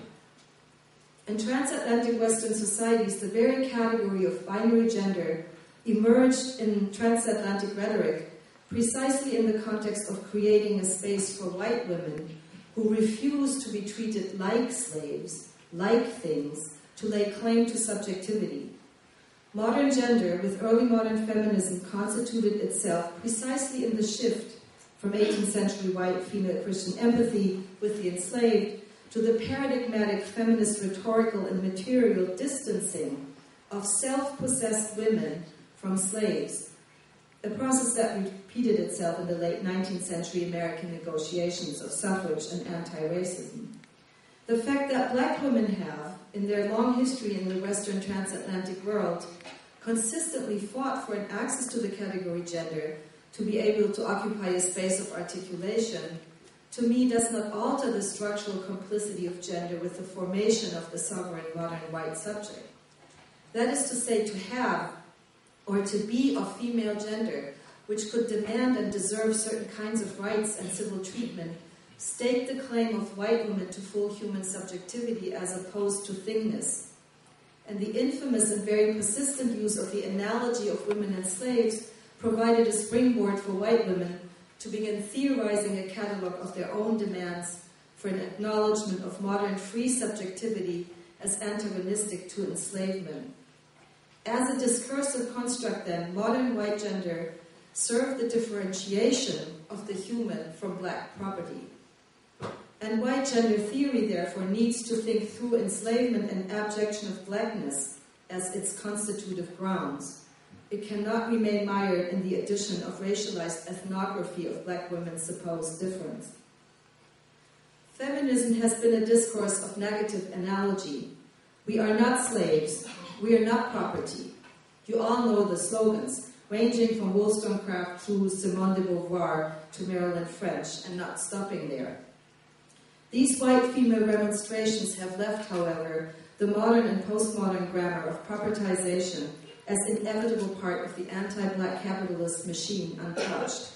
In transatlantic Western societies, the very category of binary gender emerged in transatlantic rhetoric precisely in the context of creating a space for white women who refused to be treated like slaves, like things, to lay claim to subjectivity. Modern gender, with early modern feminism, constituted itself precisely in the shift from 18th century white female Christian empathy with the enslaved to the paradigmatic feminist rhetorical and material distancing of self-possessed women from slaves, a process that repeated itself in the late 19th century American negotiations of suffrage and anti-racism. The fact that black women have, in their long history in the Western transatlantic world, consistently fought for an access to the category gender to be able to occupy a space of articulation, to me does not alter the structural complicity of gender with the formation of the sovereign modern white subject. That is to say, to have or to be of female gender, which could demand and deserve certain kinds of rights and civil treatment, stake the claim of white women to full human subjectivity as opposed to thingness. And the infamous and very persistent use of the analogy of women and slaves provided a springboard for white women to begin theorizing a catalogue of their own demands for an acknowledgement of modern free subjectivity as antagonistic to enslavement. As a discursive construct, then, modern white gender served the differentiation of the human from black property. and white gender theory, therefore, needs to think through enslavement and abjection of blackness as its constitutive grounds. It cannot remain mired in the addition of racialized ethnography of black women's supposed difference. Feminism has been a discourse of negative analogy. We are not slaves. We are not property. You all know the slogans, ranging from Wollstonecraft through Simone de Beauvoir to Marilyn French, and not stopping there. These white female remonstrations have left, however, the modern and postmodern grammar of propertization as inevitable part of the anti-black capitalist machine untouched.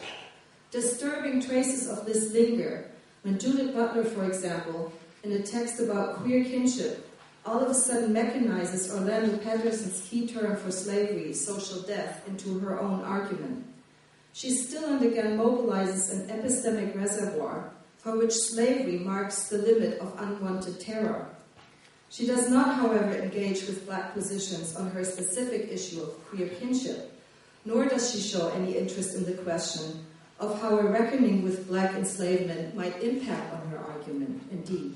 Disturbing traces of this linger when Judith Butler, for example, in a text about queer kinship, all of a sudden mechanizes Orlando Patterson's key term for slavery, social death, into her own argument. She still and again mobilizes an epistemic reservoir for which slavery marks the limit of unwanted terror. She does not, however, engage with black positions on her specific issue of queer kinship, nor does she show any interest in the question of how a reckoning with black enslavement might impact on her argument, indeed.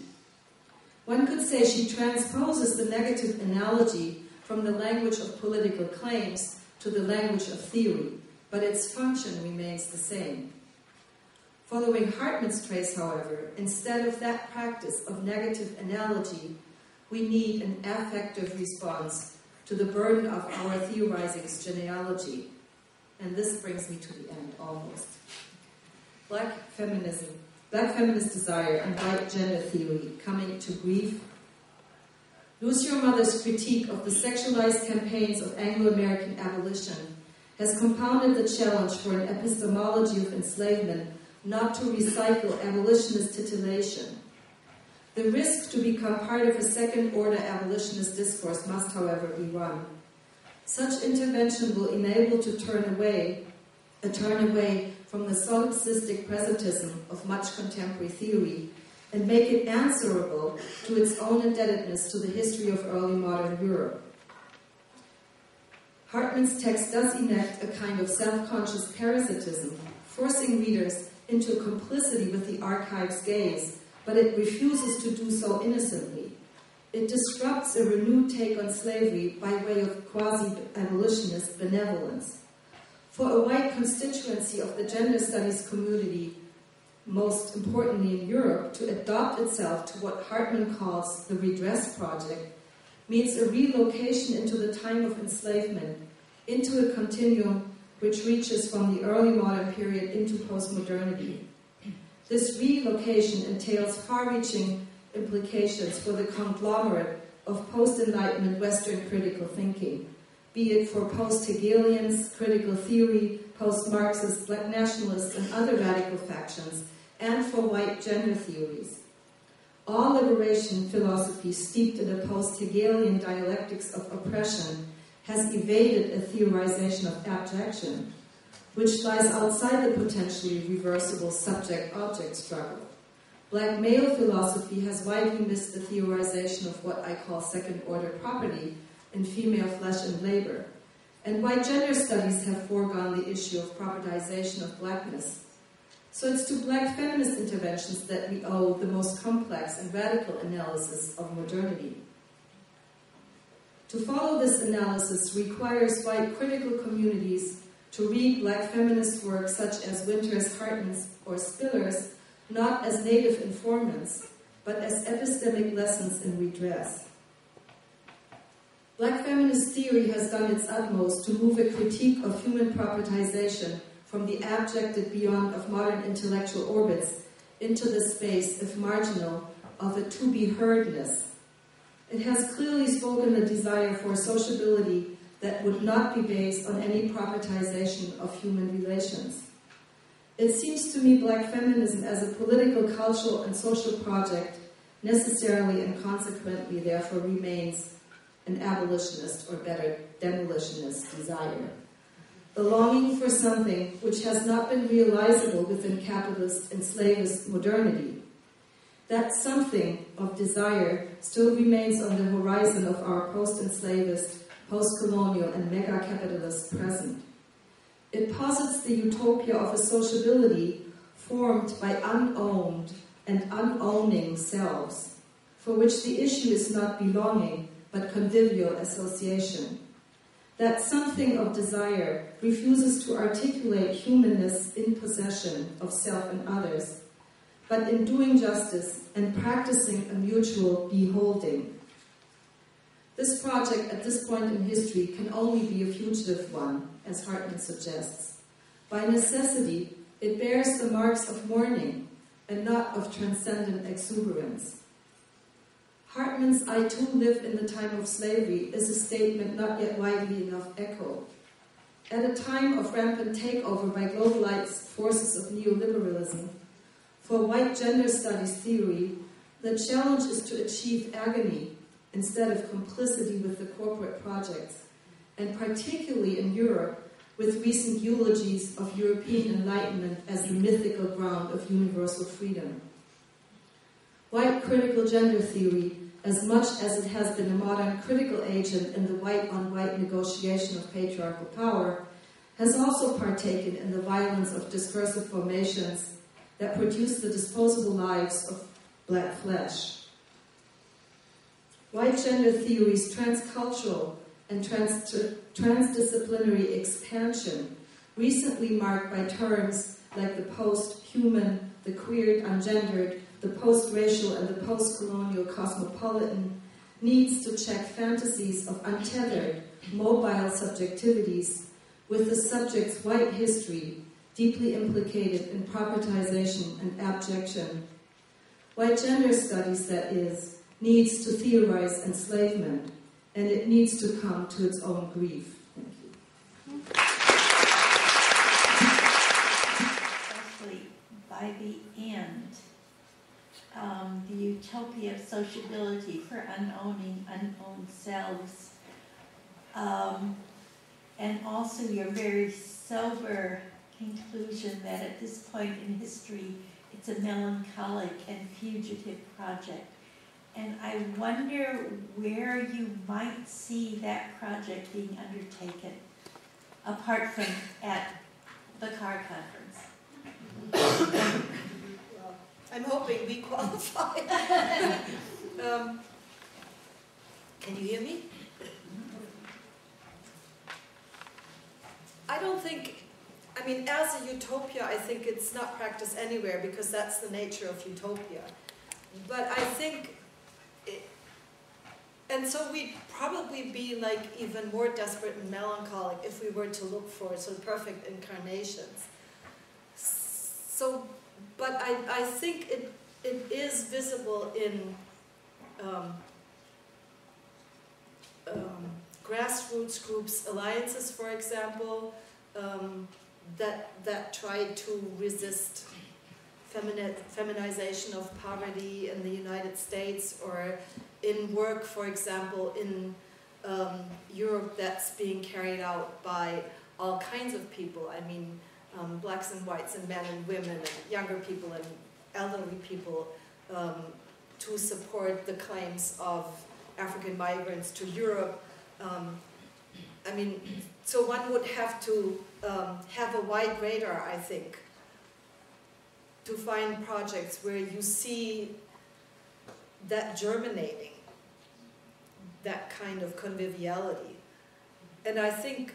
One could say she transposes the negative analogy from the language of political claims to the language of theory, but its function remains the same. Following Hartman's trace, however, instead of that practice of negative analogy, we need an affective response to the burden of our theorizing's genealogy. And this brings me to the end, almost. Black feminist desire and white gender theory coming to grief. Lose Your Mother's critique of the sexualized campaigns of Anglo-American abolition has compounded the challenge for an epistemology of enslavement not to recycle abolitionist titillation. The risk to become part of a second-order abolitionist discourse must, however, be run. Such intervention will enable a turn away from the solipsistic presentism of much contemporary theory and make it answerable to its own indebtedness to the history of early modern Europe. Hartman's text does enact a kind of self-conscious parasitism, forcing readers into complicity with the archive's gaze, but it refuses to do so innocently. It disrupts a renewed take on slavery by way of quasi-abolitionist benevolence. For a white constituency of the gender studies community, most importantly in Europe, to adopt itself to what Hartman calls the redress project means a relocation into the time of enslavement, into a continuum which reaches from the early modern period into postmodernity. This relocation entails far-reaching implications for the conglomerate of post-Enlightenment Western critical thinking, be it for post-Hegelians, critical theory, post-Marxists, black nationalists, and other radical factions, and for white gender theories. All liberation philosophy steeped in a post-Hegelian dialectics of oppression has evaded a theorization of abjection, which lies outside the potentially reversible subject-object struggle. Black male philosophy has widely missed the theorization of what I call second-order property in female flesh and labor, and white gender studies have foregone the issue of propertization of blackness. So it's to black feminist interventions that we owe the most complex and radical analysis of modernity. To follow this analysis requires white critical communities to read black feminist work such as Winter's, Hartman's, or Spiller's not as native informants, but as epistemic lessons in redress. Black feminist theory has done its utmost to move a critique of human propertization from the abjected beyond of modern intellectual orbits into the space, if marginal, of a to-be-heardness. It has clearly spoken a desire for sociability that would not be based on any propertization of human relations. It seems to me black feminism as a political, cultural, and social project necessarily and consequently therefore remains an abolitionist, or better, demolitionist desire. The longing for something which has not been realizable within capitalist enslavist modernity. That something of desire still remains on the horizon of our post-enslavist, post-colonial, and mega-capitalist present. It posits the utopia of a sociability formed by unowned and unowning selves, for which the issue is not belonging, but convivial association. That something of desire refuses to articulate humanness in possession of self and others, but in doing justice and practicing a mutual beholding. This project at this point in history can only be a fugitive one, as Hartman suggests. By necessity, it bears the marks of mourning and not of transcendent exuberance. Hartman's "I too lived in the time of slavery" is a statement not yet widely enough echoed. At a time of rampant takeover by globalized forces of neoliberalism, for white gender studies theory, the challenge is to achieve agony instead of complicity with the corporate projects, and particularly in Europe, with recent eulogies of European enlightenment as the mythical ground of universal freedom. White critical gender theory, as much as it has been a modern critical agent in the white-on-white negotiation of patriarchal power, has also partaken in the violence of discursive formations that produce the disposable lives of black flesh. White gender theory's transcultural and transdisciplinary expansion, recently marked by terms like the post-human, the queered, ungendered, the post-racial, and the post-colonial cosmopolitan, needs to check fantasies of untethered, mobile subjectivities with the subject's white history, deeply implicated in propertization and abjection. White gender studies, that is, needs to theorize enslavement, and it needs to come to its own grief. Thank you. Especially by the end, the utopia of sociability for unowning, unowned selves, and also your very sober conclusion that at this point in history, it's a melancholic and fugitive project. And I wonder where you might see that project being undertaken, apart from at the CAR conference. I'm hoping we qualify. Can you hear me? I don't think, I mean, as a utopia, I think it's not practiced anywhere because that's the nature of utopia. But I think, and so we'd probably be like even more desperate and melancholic if we were to look for sort of perfect incarnations. So, but I think it is visible in grassroots groups, alliances, for example, that try to resist feminization of poverty in the United States, or in work, for example, in Europe that's being carried out by all kinds of people. I mean, blacks and whites and men and women and younger people and elderly people to support the claims of African migrants to Europe. I mean, so one would have to have a wide radar, I think, to find projects where you see that germinating, that kind of conviviality. And I think,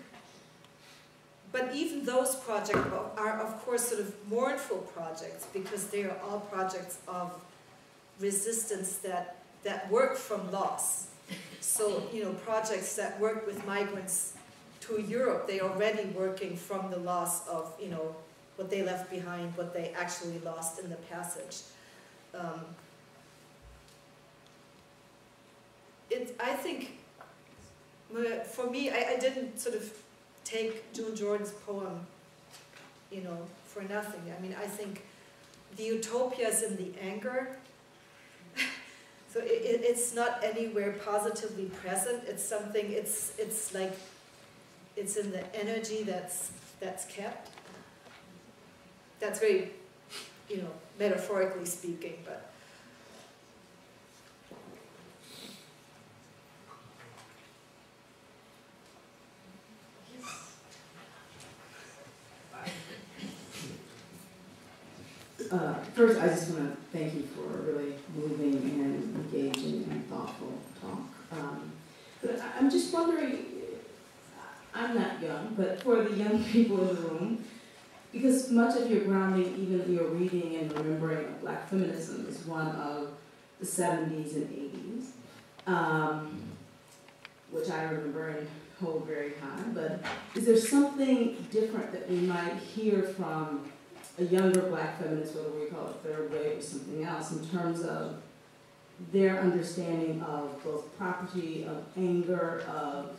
but even those projects are, of course, sort of mournful projects, because they are all projects of resistance that work from loss. So, you know, projects that work with migrants to Europe, they're already working from the loss of, you know, what they left behind, what they actually lost in the passage. I think, for me, I didn't sort of take June Jordan's poem, you know, for nothing. I mean, I think the utopia is in the anger. So it's not anywhere positively present. It's something, it's like, it's in the energy that's kept. That's very, you know, metaphorically speaking, but. First, I just want to thank you for a really moving and engaging and thoughtful talk. But I'm just wondering, I'm not young, but for the young people in the room, because much of your grounding, even your reading and remembering of Black feminism is one of the 70s and 80s, which I remember and hold very high. But is there something different that we might hear from a younger Black feminist, whether we call it third wave or something else, in terms of their understanding of both property, of anger, of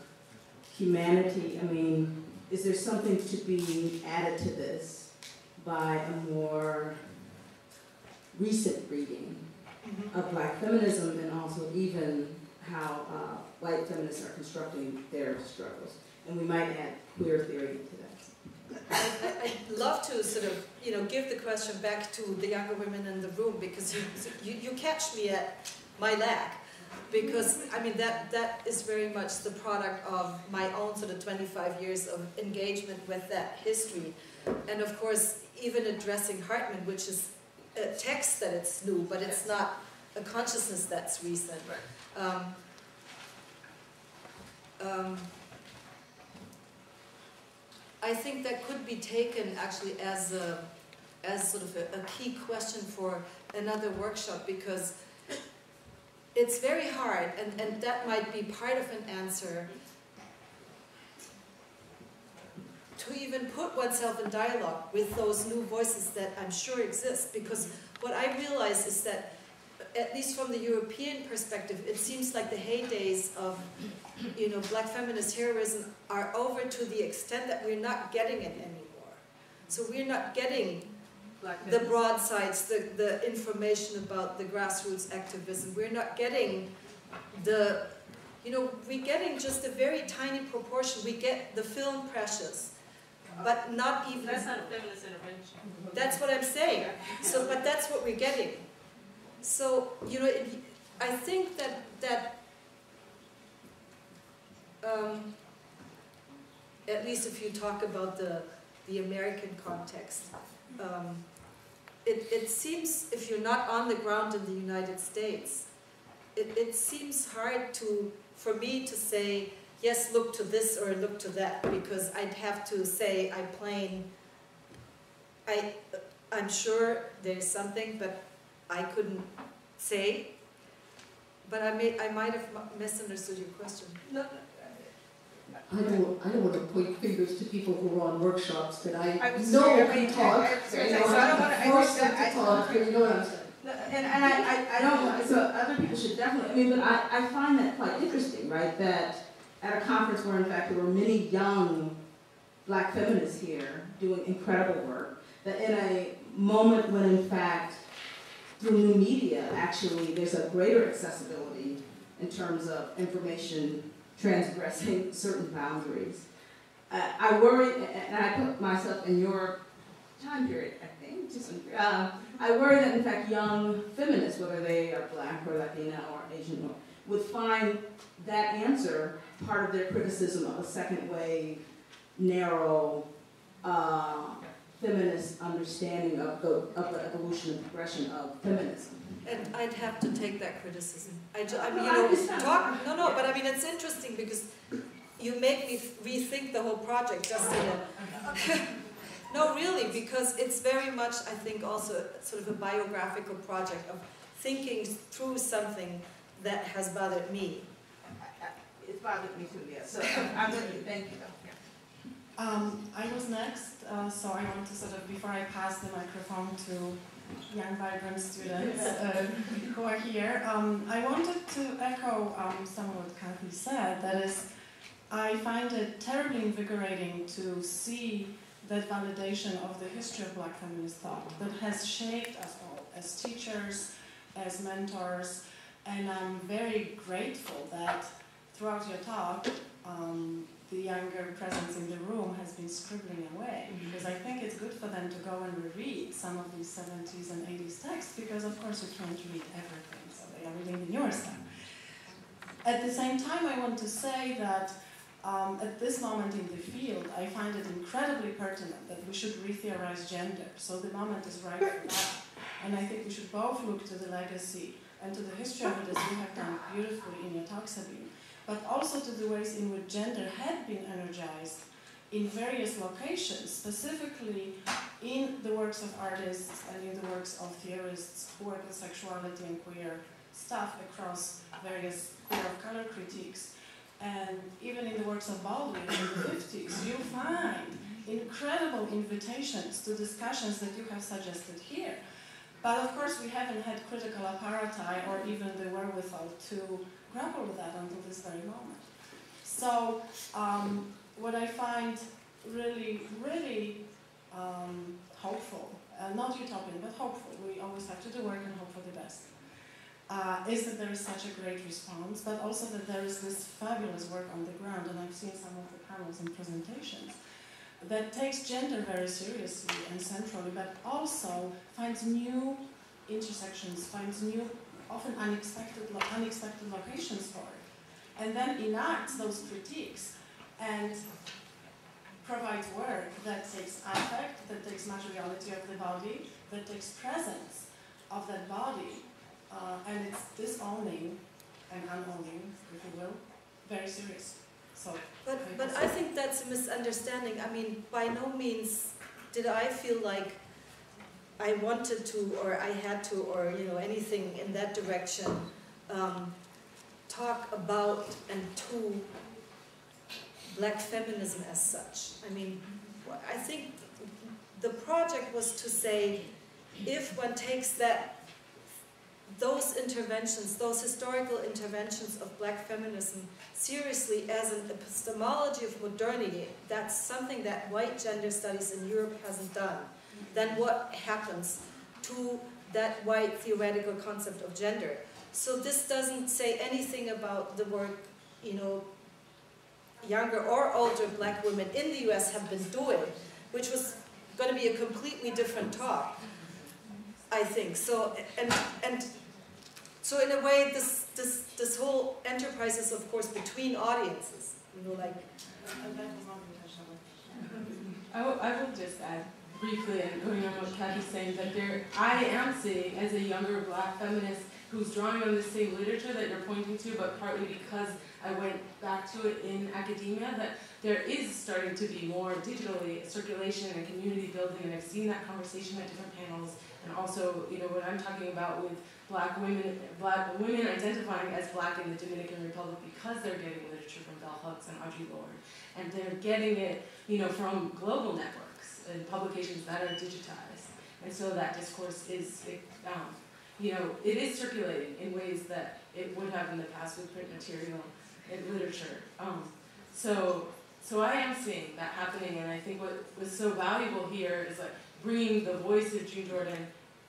humanity? I mean, is there something to be added to this by a more recent reading of Black feminism, and also even how white feminists are constructing their struggles? And we might add queer theory to that. I'd love to sort of, give the question back to the younger women in the room, because you catch me at my lack. Because, I mean, that is very much the product of my own sort of 25 years of engagement with that history. And of course, even addressing Hartman, which is a text that it's new, but it's not a consciousness that's recent. I think that could be taken actually as sort of a key question for another workshop, because it's very hard, and that might be part of an answer, to even put oneself in dialogue with those new voices that I'm sure exist. Because what I realize is that, at least from the European perspective, it seems like the heydays of Black feminist heroism are over to the extent that we're not getting it anymore. So we're not getting the broadsides, the information about the grassroots activism. We're not getting we're getting just a very tiny proportion. We get the film Precious, but not even... That's not feminist intervention. That's what I'm saying. So, but that's what we're getting. So, I think that at least if you talk about the American context, it seems, if you're not on the ground in the United States, it seems hard for me to say, yes, look to this or look to that, because I'd have to say I'm sure there's something, but I couldn't say. But I might have misunderstood your question. No. I don't want to point fingers to people who are on workshops that I know can talk. So I don't want to force them to talk. You know what I'm saying? And I don't want, so other people should definitely, but I find that quite interesting, right? That at a conference where in fact there were many young Black feminists here doing incredible work, that in a moment when in fact through new media actually there's a greater accessibility in terms of information transgressing certain boundaries. I worry, and I put myself in your time period, I think, I worry that in fact young feminists, whether they are Black or Latina or Asian, would find that answer part of their criticism of a second wave, narrow, feminist understanding of the evolution and progression of feminism. And I'd have to take that criticism. but I mean, it's interesting because you make me rethink the whole project just in a... No, really, because it's very much, I think, also sort of a biographical project of thinking through something that has bothered me. It's bothered me too, yes. So I'm with you. Thank you. I was next, so I want to sort of, before I pass the microphone to young, vibrant students who are here, I wanted to echo some of what Kathy said. That is, I find it terribly invigorating to see that validation of the history of Black feminist thought that has shaped us all as teachers, as mentors, and I'm very grateful that throughout your talk, the younger presence in the room has been scribbling away, because I think it's good for them to go and reread some of these 70s and 80s texts, because of course you can't read everything, so they are reading in your style. At the same time, I want to say that at this moment in the field, I find it incredibly pertinent that we should re-theorize gender. So the moment is right for that. And I think we should both look to the legacy and to the history of it, as you have done beautifully in your talk, Sabine, but also to the ways in which gender had been energized in various locations, specifically in the works of artists and in the works of theorists who work with sexuality and queer stuff across various queer of color critiques. And even in the works of Baldwin in the 50s, you find incredible invitations to discussions that you have suggested here. But of course, we haven't had critical apparati or even the wherewithal to grapple with that until this very moment. So, what I find really, really hopeful, not utopian, but hopeful, we always have to do work and hope for the best, is that there is such a great response, but also that there is this fabulous work on the ground, and I've seen some of the panels and presentations, that takes gender very seriously and centrally, but also finds new intersections, finds new, often unexpected locations for it, and then enacts those critiques and provides work that takes affect, that takes materiality of the body, that takes presence of that body, and it's disowning and unowning, if you will, very serious. So, but I think that's a misunderstanding. I mean, by no means did I feel like I wanted to, or I had to, or anything in that direction, talk about and to Black feminism as such. I mean, I think the project was to say, if one takes those interventions, those historical interventions of Black feminism seriously as an epistemology of modernity, that's something that white gender studies in Europe hasn't done, then what happens to that white theoretical concept of gender? So this doesn't say anything about the work, younger or older Black women in the US have been doing, which was going to be a completely different talk, I think. So, and so in a way, this whole enterprise is, of course, between audiences. I will just add briefly, and going on what Kathy's saying, that I am seeing as a younger Black feminist who's drawing on the same literature that you're pointing to, but partly because I went back to it in academia, that there is starting to be more digitally circulation and community building, and I've seen that conversation at different panels, and also, what I'm talking about with Black women identifying as Black in the Dominican Republic because they're getting literature from Bell Hooks and Audre Lorde, and they're getting it, from global networks and publications that are digitized, and so that discourse is, it is circulating in ways that it would have in the past with print material and literature. So I am seeing that happening, and I think what was so valuable here is bringing the voice of June Jordan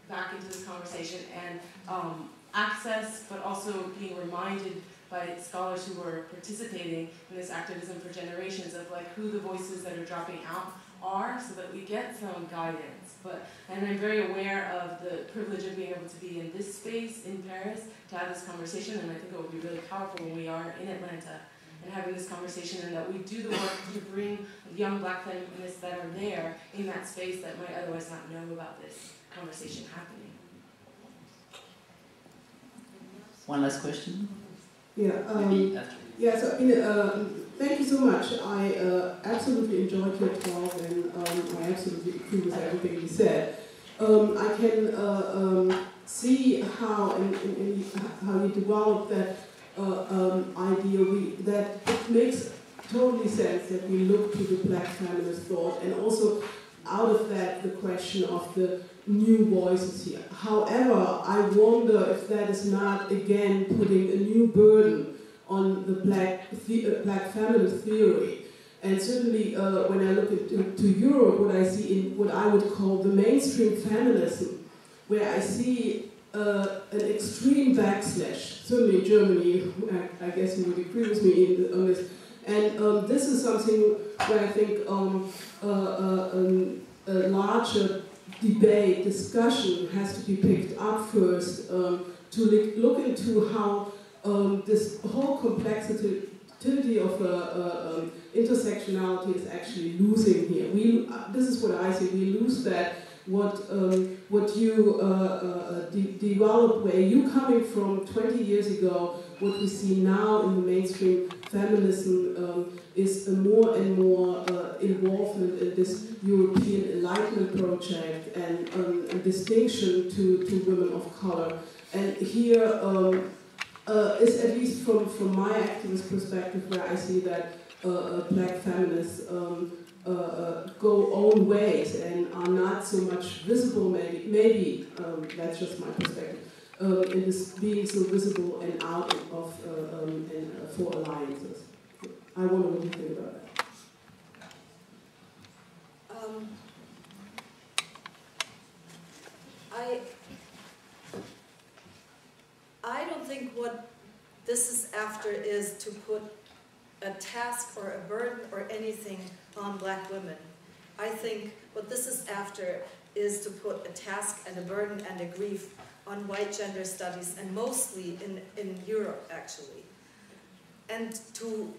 back into this conversation and access, but also being reminded by scholars who were participating in this activism for generations of who the voices that are dropping out are, so that we get some guidance. And I'm very aware of the privilege of being able to be in this space in Paris to have this conversation, and I think it will be really powerful when we are in Atlanta and having this conversation, and that we do the work to bring young Black feminists that are there in that space that might otherwise not know about this conversation happening. One last question? Yeah, so thank you so much. I absolutely enjoyed your talk, and I absolutely agree with everything you said. I can see how how you developed that idea. That it makes totally sense that we look to the Black feminist thought, and also out of that the question of the new voices here. However, I wonder if that is not again putting a new burden on the Black feminist theory. And certainly when I look to Europe, what I see in what I would call the mainstream feminism, where I see an extreme backslash, certainly in Germany, I guess you would agree with me on this. And this is something where I think a larger debate, discussion has to be picked up first to look into how this whole complexity utility of intersectionality is actually losing here. This is what I see. We lose that. What you develop, where you coming from 20 years ago, what we see now in the mainstream feminism is a more and more involvement in this European Enlightenment project and a distinction to women of color. And here is, at least from my activist perspective, where I see that black feminists go own ways and are not so much visible, maybe that's just my perspective, in this being so visible and out of and for alliances. I wonder what you think about that. I don't think what this is after is to put a task or a burden or anything on black women. I think what this is after is to put a task and a burden and a grief on white gender studies, and mostly in Europe, actually. And to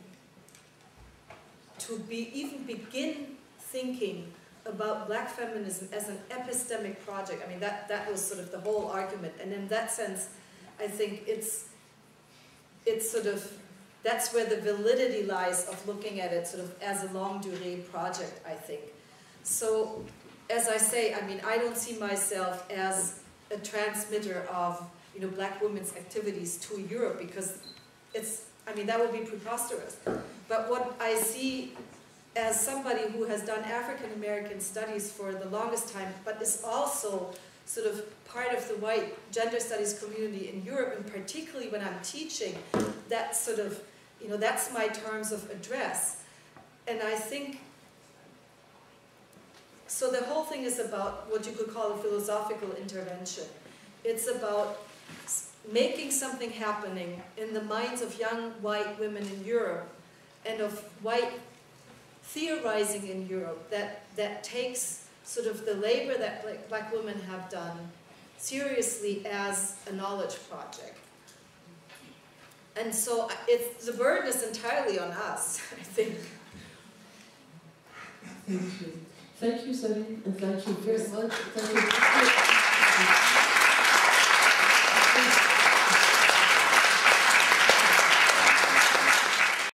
even begin thinking about black feminism as an epistemic project. I mean, that was sort of the whole argument. And in that sense, I think it's sort of, that's where the validity lies of looking at it sort of as a longue durée project, I think. So, as I say, I mean, I don't see myself as a transmitter of, you know, black women's activities to Europe, because it's, I mean, that would be preposterous. But what I see as somebody who has done African American studies for the longest time, but is also sort of part of the white gender studies community in Europe, and particularly when I'm teaching, that's sort of, you know, that's my terms of address. And I think, so the whole thing is about what you could call a philosophical intervention. It's about making something happening in the minds of young white women in Europe, and of white theorizing in Europe that takes sort of the labor that black women have done seriously as a knowledge project. And so the burden is entirely on us, I think. Thank you. Thank you, Sabine, and thank you very much. Thank you.